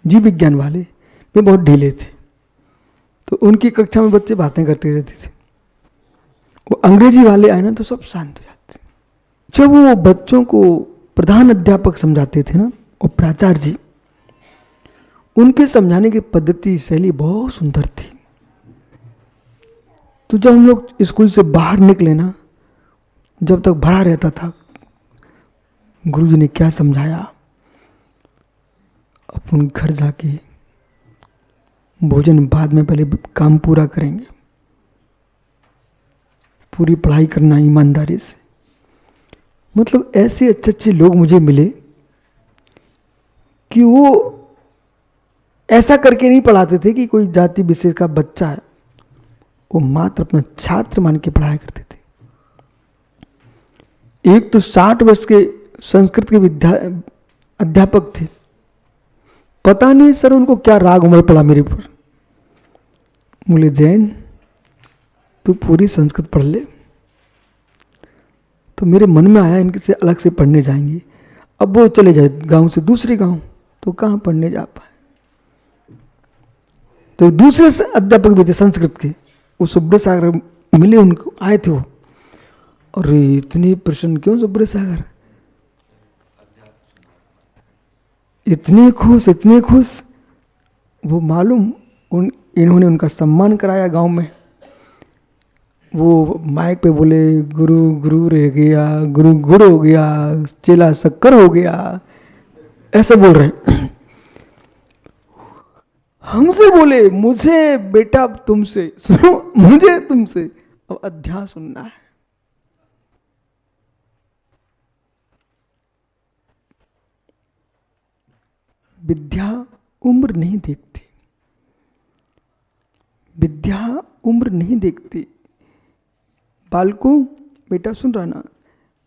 जीव विज्ञान वाले, वे बहुत ढीले थे, तो उनकी कक्षा में बच्चे बातें करते रहते थे। वो अंग्रेजी वाले आए ना तो सब शांत हो जाते। जब वो बच्चों को प्रधान अध्यापक समझाते थे ना, वो प्राचार्य जी, उनके समझाने की पद्धति शैली बहुत सुंदर थी। तो जब हम लोग स्कूल से बाहर निकले ना, जब तक भरा रहता था गुरुजी ने क्या समझाया, अपन घर जाके भोजन बाद में, पहले काम पूरा करेंगे, पूरी पढ़ाई करना ईमानदारी से। मतलब ऐसे अच्छे अच्छे लोग मुझे मिले कि वो ऐसा करके नहीं पढ़ाते थे कि कोई जाति विशेष का बच्चा है, वो मात्र अपना छात्र मान के पढ़ाया करते थे। एक तो 60 वर्ष के संस्कृत के अध्यापक थे, पता नहीं सर उनको क्या राग उमड़ पड़ा मेरे ऊपर। बोले जैन तू पूरी संस्कृत पढ़ ले। तो मेरे मन में आया इनके से अलग से पढ़ने जाएंगे। अब वो चले जाए गांव से दूसरे गांव, तो कहाँ पढ़ने जा पाए। तो दूसरे अध्यापक भी थे संस्कृत के, वो सुब्रत सागर मिले, उनको आए थे वो। अरे इतने प्रसन्न क्यों सुब्रत सागर, इतने खुश। वो मालूम इन्होंने उनका सम्मान कराया गांव में। वो माइक पे बोले गुरु गुरु रह गया, गुरु गुड़ हो गया, चेला शक्कर हो गया, ऐसे बोल रहे। हमसे बोले मुझे बेटा अब तुमसे सुनो, मुझे तुमसे अब अध्याय सुनना है। विद्या उम्र नहीं देखती, विद्या उम्र नहीं देखती। बालकों बेटा सुन रहा ना,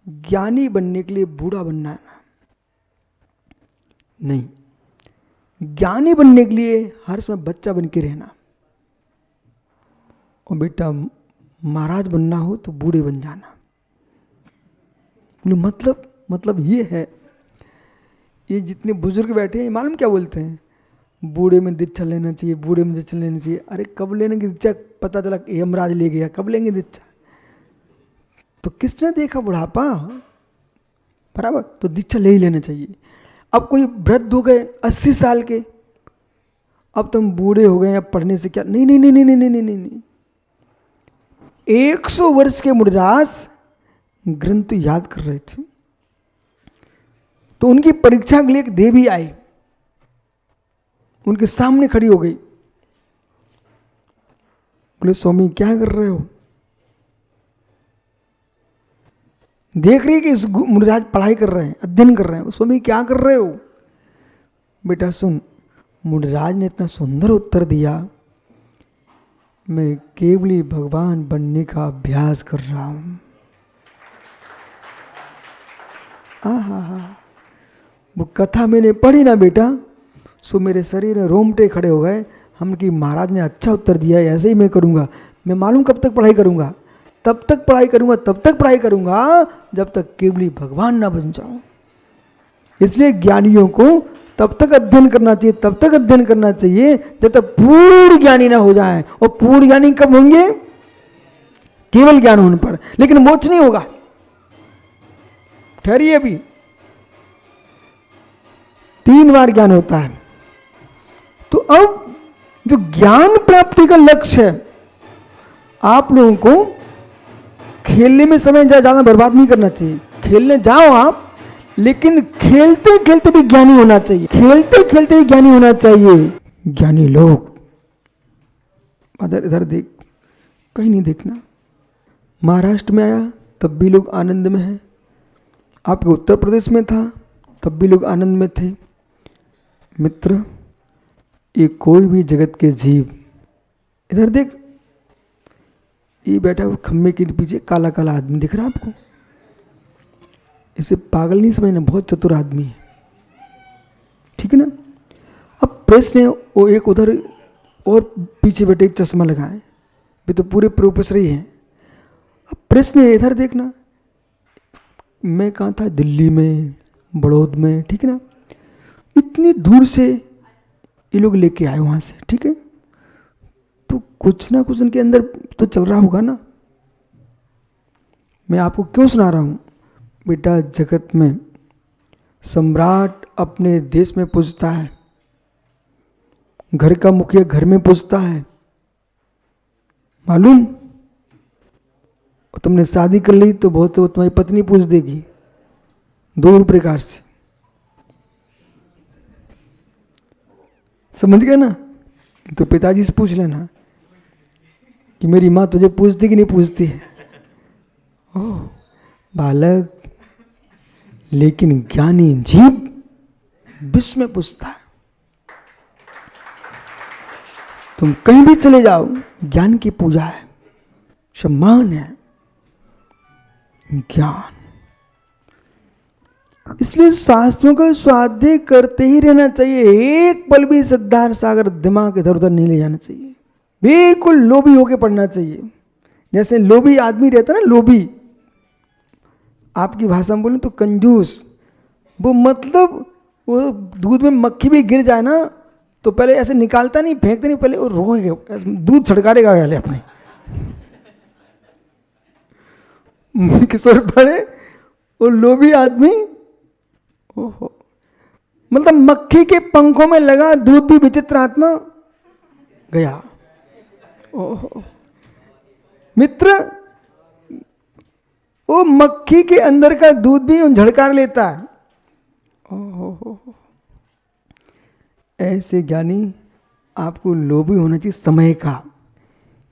ज्ञानी बनने के लिए बूढ़ा बनना है ना, नहीं, ज्ञानी बनने के लिए हर समय बच्चा बन के रहना। और बेटा महाराज बनना हो तो बूढ़े बन जाना। मतलब ये है, ये जितने बुजुर्ग बैठे हैं मालूम क्या बोलते हैं, बूढ़े में दीक्षा लेना चाहिए, बूढ़े में दीक्षा लेना चाहिए। अरे कब लेने की दीक्षा, पता चला यमराज ले गया, कब लेंगे दीक्षा। तो किसने देखा बुढ़ापा, बराबर, तो दीक्षा ले ही लेना चाहिए। अब कोई वृद्ध हो गए 80 साल के, अब तुम बूढ़े हो गए, अब पढ़ने से क्या, नहीं नहीं नहीं नहीं नहीं नहीं नहीं नहीं। 100 वर्ष के मुनिराज ग्रंथ याद कर रहे थे, तो उनकी परीक्षा के लिए एक देवी आई, उनके सामने खड़ी हो गई। बोले स्वामी क्या कर रहे हो। देख रही कि इस मुनिराज पढ़ाई कर रहे हैं, अध्ययन कर रहे हैं। स्वामी क्या कर रहे हो। बेटा सुन, मुनिराज ने इतना सुंदर उत्तर दिया, मैं केवली भगवान बनने का अभ्यास कर रहा हूं। आहा, वो कथा मैंने पढ़ी ना बेटा, सो मेरे शरीर में रोमटे खड़े हो गए। हम कि महाराज ने अच्छा उत्तर दिया है, ऐसे ही मैं करूंगा। मैं मालूम कब तक पढ़ाई करूंगा, तब तक पढ़ाई करूंगा जब तक केवली भगवान ना बन जाऊं। इसलिए ज्ञानियों को तब तक अध्ययन करना चाहिए जब तक पूर्ण ज्ञानी ना हो जाए। और पूर्ण ज्ञानी कब होंगे, केवल ज्ञान होने पर, लेकिन मोक्ष नहीं होगा। ठहरिए, अभी 3 बार ज्ञान होता है। तो अब जो ज्ञान प्राप्ति का लक्ष्य है, आप लोगों को खेलने में समय ज्यादा बर्बाद नहीं करना चाहिए। खेलने जाओ आप, लेकिन खेलते खेलते भी ज्ञानी होना चाहिए, ज्ञानी लोग इधर देख, कहीं नहीं देखना। महाराष्ट्र में आया तब भी लोग आनंद में हैं, आपके उत्तर प्रदेश में था तब भी लोग आनंद में थे। मित्र, ये कोई भी जगत के जीव, इधर देख, ये बैठा हुआ खम्भे के पीछे काला काला आदमी दिख रहा है आपको, इसे पागल नहीं समझना, बहुत चतुर आदमी है, ठीक है ना। अब प्रश्न है, वो एक उधर और पीछे बैठे एक चश्मा लगाए, वे तो पूरे प्रोफेसर ही हैं। अब प्रश्न है, इधर देखना, मैं कहाँ था, दिल्ली में, बड़ौद में, ठीक है ना। इतनी दूर से ये लोग लेके आए वहां से, ठीक है। तो कुछ ना कुछ उनके अंदर तो चल रहा होगा ना। मैं आपको क्यों सुना रहा हूं? बेटा, जगत में सम्राट अपने देश में पूजता है, घर का मुखिया घर में पूजता है, मालूम? तुमने शादी कर ली तो बहुत तो तुम्हारी पत्नी पूछ देगी, दो प्रकार से, समझ गए ना? तो पिताजी से पूछ लेना कि मेरी माँ तुझे पूछती कि नहीं पूछती है। ओह बालक, लेकिन ज्ञानी जीव विश्व में पूछता है। तुम कहीं भी चले जाओ, ज्ञान की पूजा है, सम्मान है, ज्ञान। इसलिए शास्त्रों का स्वाध्याय करते ही रहना चाहिए। एक पल भी सिद्धार्थ सागर दिमाग इधर उधर नहीं ले जाना चाहिए। बिल्कुल लोभी होके पढ़ना चाहिए। जैसे लोभी आदमी रहता है ना, लोभी, आपकी भाषा में बोलूं तो कंजूस। वो मतलब वो दूध में मक्खी भी गिर जाए ना तो पहले ऐसे निकालता नहीं, फेंकता नहीं, पहले वो रोएगा, दूध छड़कारेगा पहले अपने। किशोर पड़े वो लोभी आदमी, ओहो, मतलब मक्खी के पंखों में लगा दूध भी विचित्र आत्मा गया। ओहो मित्र, वो मक्खी के अंदर का दूध भी झड़कार लेता है। ओहो, ऐसे ज्ञानी आपको लोभी होना चाहिए समय का,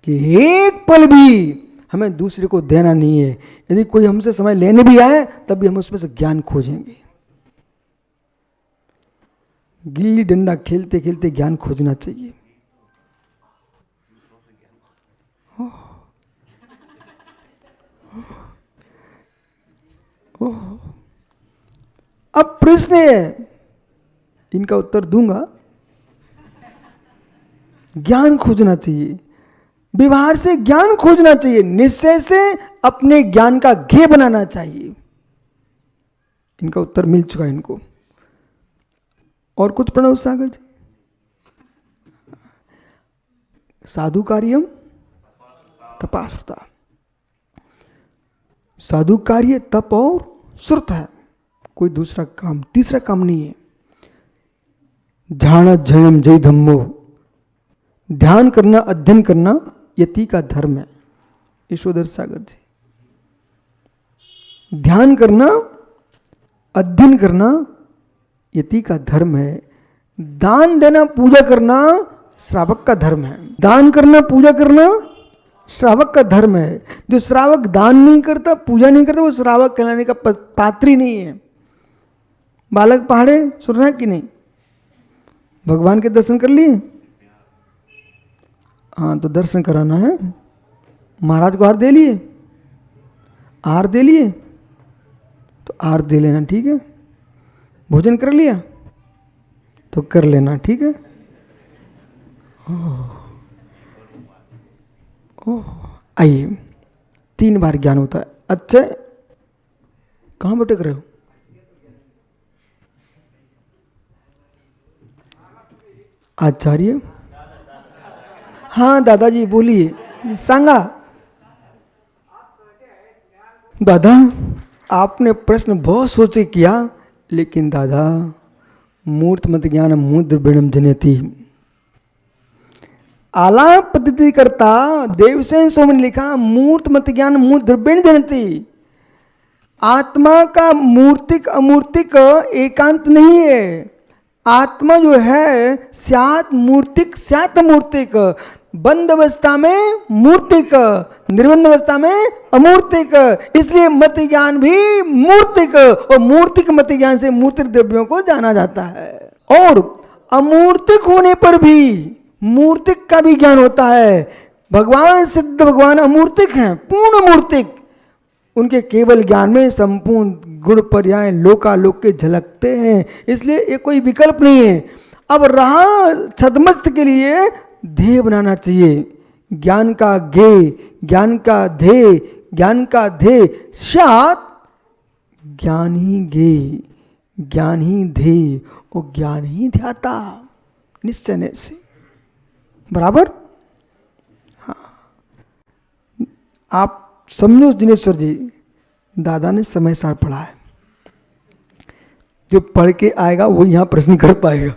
कि एक पल भी हमें दूसरे को देना नहीं है। यदि कोई हमसे समय लेने भी आए तब भी हम उसमें से ज्ञान खोजेंगे। गिल्ली डंडा खेलते खेलते ज्ञान खोजना चाहिए। अब प्रश्न है, इनका उत्तर दूंगा। ज्ञान खोजना चाहिए, व्यवहार से ज्ञान खोजना चाहिए, निश्चय से अपने ज्ञान का घे बनाना चाहिए। इनका उत्तर मिल चुका है इनको। और कुछ प्रणव सागर जी? साधु कार्यम तपाश्रुता। साधु कार्य तप और श्रुत है, कोई दूसरा काम, तीसरा काम नहीं है। ध्यान जयम जय धम्मो, ध्यान करना, अध्ययन करना यति का धर्म है। यशोधर सागर जी, ध्यान करना, अध्ययन करना यति का धर्म है। दान देना, पूजा करना श्रावक का धर्म है। दान करना, पूजा करना श्रावक का धर्म है। जो श्रावक दान नहीं करता, पूजा नहीं करता, वो श्रावक कहलाने का पात्र नहीं है। बालक पहाड़े सुन रहे हैं कि नहीं? भगवान के दर्शन कर लिए? हाँ, तो दर्शन कराना है। महाराज को हार दे लिए? हार दे लिए तो हार दे लेना, ठीक है। भोजन कर लिया तो कर लेना, ठीक है। आइए, 3 बार ज्ञान होता है। अच्छा, कहाँ भटक रहे हो? आचार्य? हाँ दादाजी बोलिए। सांगा दादा, आपने प्रश्न बहुत सोचे किया, लेकिन दादा मूर्तमत ज्ञान मूर्द्रविणम जनयति। आलाप पद्धति करता देवसेन सोम ने लिखा, मूर्तमत ज्ञान मूर्द्रविण जनयति। आत्मा का मूर्तिक अमूर्तिक एकांत नहीं है। आत्मा जो है स्यात् मूर्तिक स्यात् अमूर्तिक, बंद अवस्था में मूर्तिक, निर्बंध अवस्था में अमूर्तिक। इसलिए मत ज्ञान भी मूर्तिक, और मूर्तिक मत ज्ञान से मूर्तिक द्रव्यों को जाना जाता है। और अमूर्तिक होने पर भी मूर्तिक का भी ज्ञान होता है। भगवान सिद्ध भगवान अमूर्तिक हैं, पूर्ण मूर्तिक। उनके केवल ज्ञान में संपूर्ण गुण पर्याय लोकालोक के झलकते हैं। इसलिए ये कोई विकल्प नहीं है। अब रहा छद्मस्त के लिए ध्येय बनाना चाहिए। ज्ञान का गे, ज्ञान का ध्येय, ज्ञान का ध्येय स्यात् ज्ञान ही गे, ज्ञान ही ध्येय और ज्ञान ही ध्याता। निश्चय से। बराबर? हाँ, आप समझो जिनेश्वर जी, दादा ने समय सार पढ़ा है, जो पढ़ के आएगा वो यहां प्रश्न कर पाएगा।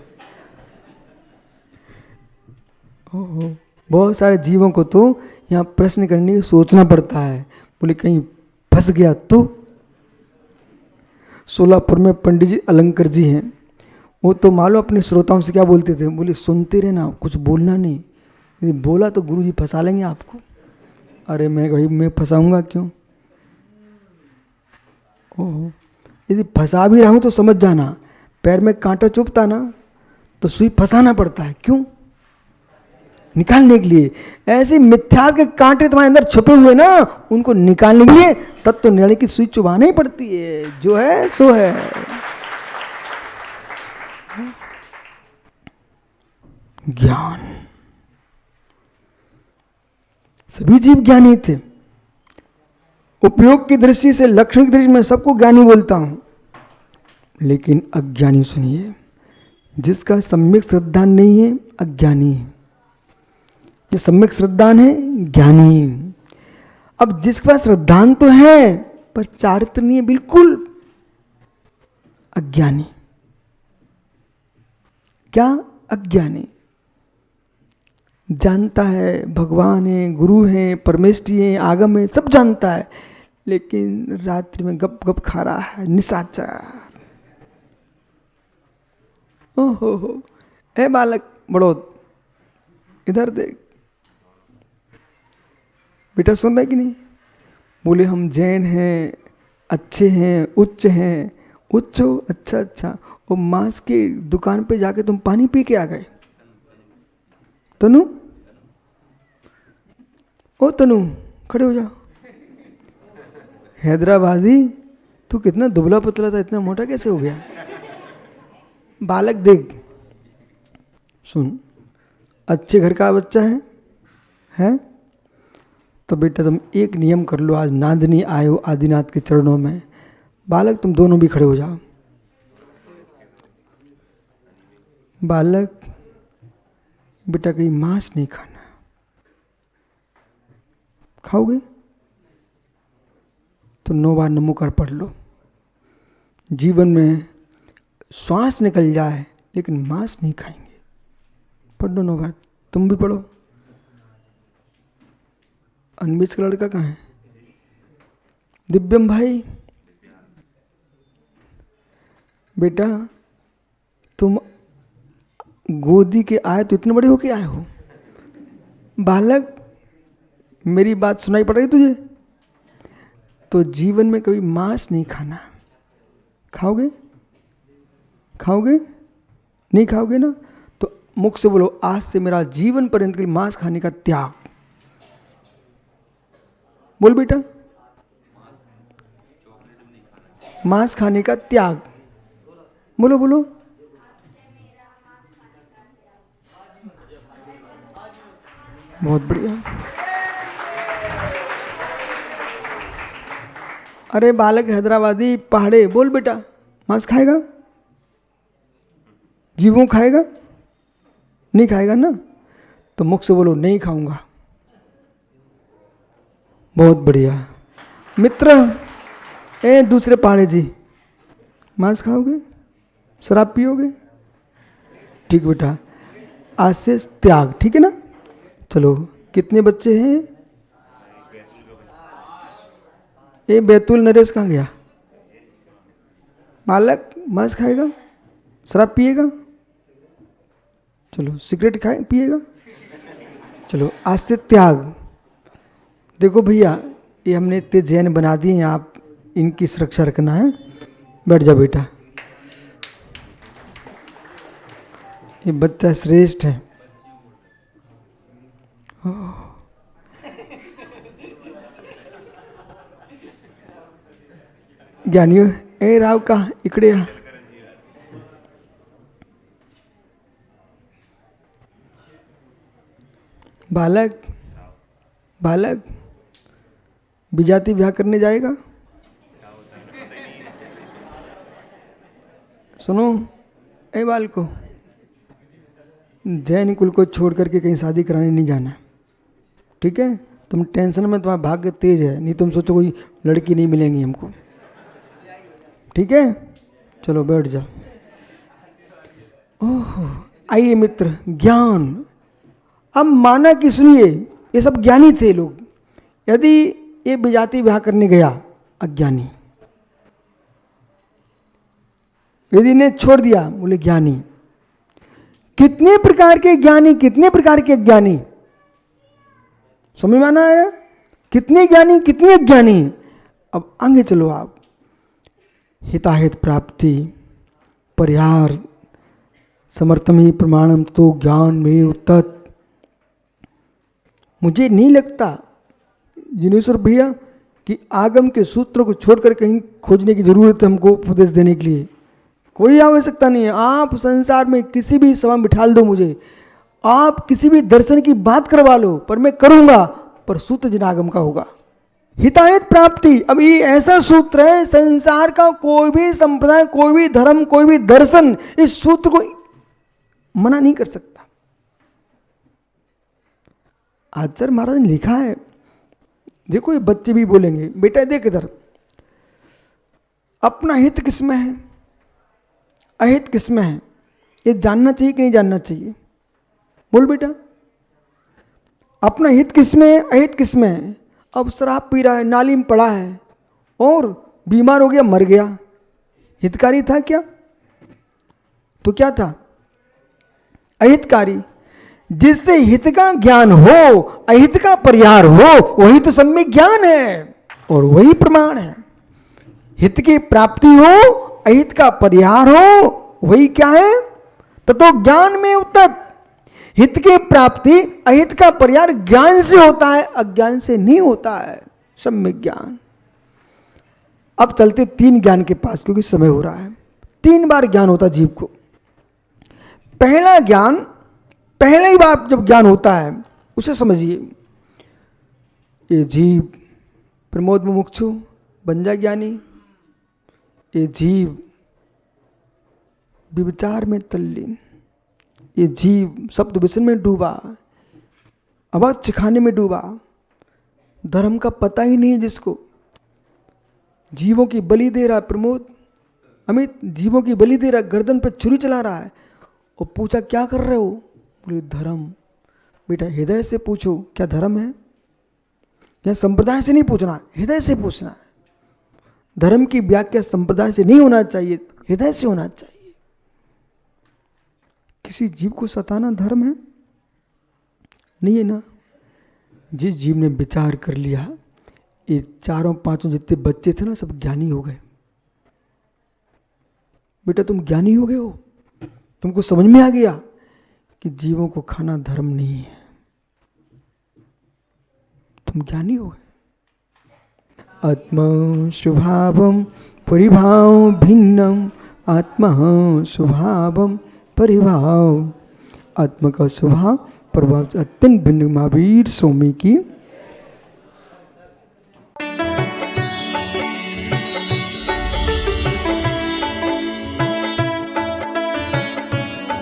बहुत सारे जीवों को तो यहाँ प्रश्न करने की सोचना पड़ता है, बोले कहीं फंस गया तो। सोलापुर में पंडित जी अलंकर जी हैं, वो तो मालूम अपने श्रोताओं से क्या बोलते थे, बोले सुनते रहना, कुछ बोलना नहीं, यदि बोला तो गुरु जी फंसा लेंगे आपको। अरे मैं भाई, मैं फंसाऊंगा क्यों? ओह, यदि फंसा भी रहा हूं तो समझ जाना, पैर में कांटा चुभता ना तो सुई फंसाना पड़ता है। क्यों? निकालने के लिए। ऐसे मिथ्या के कांटे तुम्हारे अंदर छुपे हुए ना, उनको निकालने के लिए तत्व निर्णय की सुई चुभानी पड़ती है। जो है सो है। ज्ञान, सभी जीव ज्ञानी थे। उपयोग की दृष्टि से, लक्षण की दृष्टि में सबको ज्ञानी बोलता हूं, लेकिन अज्ञानी सुनिए, जिसका सम्यक श्रद्धा नहीं है अज्ञानी है, जो सम्यक श्रद्धान है ज्ञानी। अब जिसके पास श्रद्धान तो है पर चारित्र नहीं है, बिल्कुल अज्ञानी। क्या? अज्ञानी। जानता है भगवान है, गुरु है, परमेष्ठी है, आगम है, सब जानता है, लेकिन रात्रि में गप गप खा रहा है, निशाचर। ओहो, ए बालक बड़ोद, इधर देख। बेटा सुन रहा है कि नहीं? बोले हम जैन हैं, अच्छे हैं, उच्च हैं। उच्च हो? अच्छा अच्छा। और मांस की दुकान पे जाके तुम पानी पी के आ गए। तनु, ओ तनु, खड़े हो जाओ। हैदराबादी, तू कितना दुबला पतला था, इतना मोटा कैसे हो गया? बालक देख, सुन, अच्छे घर का बच्चा है? तो बेटा तुम एक नियम कर लो, आज नांदनी आए हो आदिनाथ के चरणों में। बालक तुम दोनों भी खड़े हो जाओ। बालक, बेटा कहीं मांस नहीं खाना। खाओगे तो 9 बार नमोकार पढ़ लो। जीवन में श्वास निकल जाए लेकिन मांस नहीं खाएंगे। पढ़ लो 9 बार। तुम भी पढ़ो। अनबिज का लड़का कहाँ है? दिव्यम भाई, बेटा तुम गोदी के आए तो इतने बड़े होके आए हो। बालक, मेरी बात सुनाई पड़ रही तुझे? तो जीवन में कभी मांस नहीं खाना। खाओगे? खाओगे? नहीं खाओगे ना, तो मुख से बोलो, आज से मेरा जीवन पर्यंत के लिए मांस खाने का त्याग। बोल बेटा, मांस खाने का त्याग। बोलो बोलो। बहुत बढ़िया। अरे बालक हैदराबादी पहाड़े, बोल बेटा, मांस खाएगा? जीवों खाएगा? नहीं खाएगा ना, तो मुख से बोलो नहीं खाऊंगा। बहुत बढ़िया। मित्र, ए दूसरे पहाड़े जी, मांस खाओगे? शराब पियोगे? ठीक बेटा, आज से त्याग, ठीक है ना? चलो, कितने बच्चे हैं? ये बैतूल नरेश कहाँ गया? बालक मांस खाएगा? शराब पिएगा? चलो, सिगरेट खाए पिएगा? चलो, आज से त्याग। देखो भैया, ये हमने इतने जैन बना दिए हैं, आप इनकी सुरक्षा रखना है। बैठ जा बेटा, ये बच्चा श्रेष्ठ है। ज्ञानियों, ए राव का इकडे या। बालक, बालक विजाति ब्याह करने जाएगा? सुनो, ए बाल को, जैन कुल को छोड़ करके कहीं शादी कराने नहीं जाना, ठीक है? तुम टेंशन में, तुम्हारा भाग्य तेज है, नहीं तुम सोचो कोई लड़की नहीं मिलेंगी हमको, ठीक है? चलो बैठ जाओ। ओह, आइए मित्र, ज्ञान। अब माना कि सुनिए, ये सब ज्ञानी थे लोग। यदि ये विजाति विवाह करने गया अज्ञानी, यदि इन्हें छोड़ दिया, बोले ज्ञानी। कितने प्रकार के ज्ञानी, कितने प्रकार के अज्ञानी, समझ में आना है? कितने ज्ञानी, कितने अज्ञानी। अब आगे चलो आप। हिताहित प्राप्ति परिहार समर्थमी प्रमाणम तो ज्ञान में उत्तत। मुझे नहीं लगता जिनेश्वर भैया कि आगम के सूत्रों को छोड़कर कहीं खोजने की जरूरत है हमको उपदेश देने के लिए। कोई आवश्यकता नहीं है। आप संसार में किसी भी सभा में बिठा दो मुझे, आप किसी भी दर्शन की बात करवा लो, पर मैं करूंगा, पर सूत्र जिनागम का होगा। हिताहित प्राप्ति, अब ये ऐसा सूत्र है, संसार का कोई भी संप्रदाय, कोई भी धर्म, कोई भी दर्शन इस सूत्र को मना नहीं कर सकता। आचार्य महाराज ने लिखा है, देखो ये बच्चे भी बोलेंगे, बेटा देख इधर, अपना हित किसमें है, अहित किसमें है, ये जानना चाहिए कि नहीं जानना चाहिए? बोल बेटा, अपना हित किसमें है, अहित किसमें है? अब शराब पी रहा है, नाली में पड़ा है और बीमार हो गया, मर गया, हितकारी था क्या? तो क्या था? अहितकारी। जिससे हित का ज्ञान हो, अहित का परिहार हो, वही तो सम्यक ज्ञान है और वही प्रमाण है। हित की प्राप्ति हो, अहित का परिहार हो, वही क्या है? ततो ज्ञान में उत्तत। हित की प्राप्ति, अहित का परिहार ज्ञान से होता है, अज्ञान से नहीं होता है, सम्यक ज्ञान। अब चलते तीन ज्ञान के पास, क्योंकि समय हो रहा है। 3 बार ज्ञान होता जीव को। पहला ज्ञान, पहली बार जब ज्ञान होता है उसे समझिए, ये जीव प्रमोद मुमुक्षु बन जा ज्ञानी, ये जीव विचार में तल्लीन, ये जीव शब्द व्यसन में डूबा, आवाज चिखाने में डूबा, धर्म का पता ही नहीं है जिसको, जीवों की बलि दे रहा है प्रमोद, अमित जीवों की बलि दे रहा है, गर्दन पे छुरी चला रहा है। और पूछा क्या कर रहे हो? बोले धर्म। बेटा हृदय से पूछो क्या धर्म है? या संप्रदाय से नहीं पूछना, हृदय से पूछना है। धर्म की व्याख्या संप्रदाय से नहीं होना चाहिए, हृदय से होना चाहिए। किसी जीव को सताना धर्म है? नहीं है ना। जिस जीव ने विचार कर लिया, ये 4-5 जितने बच्चे थे ना, सब ज्ञानी हो गए। बेटा तुम ज्ञानी हो गए हो, तुमको समझ में आ गया कि जीवों को खाना धर्म नहीं है, तुम ज्ञानी हो गए। आत्मा स्वभावम परिभाव भिन्नम, आत्मा स्वभावम परिभाव, आत्मा का स्वभाव प्रभाव अत्यंत भिन्न। महावीर स्वामी की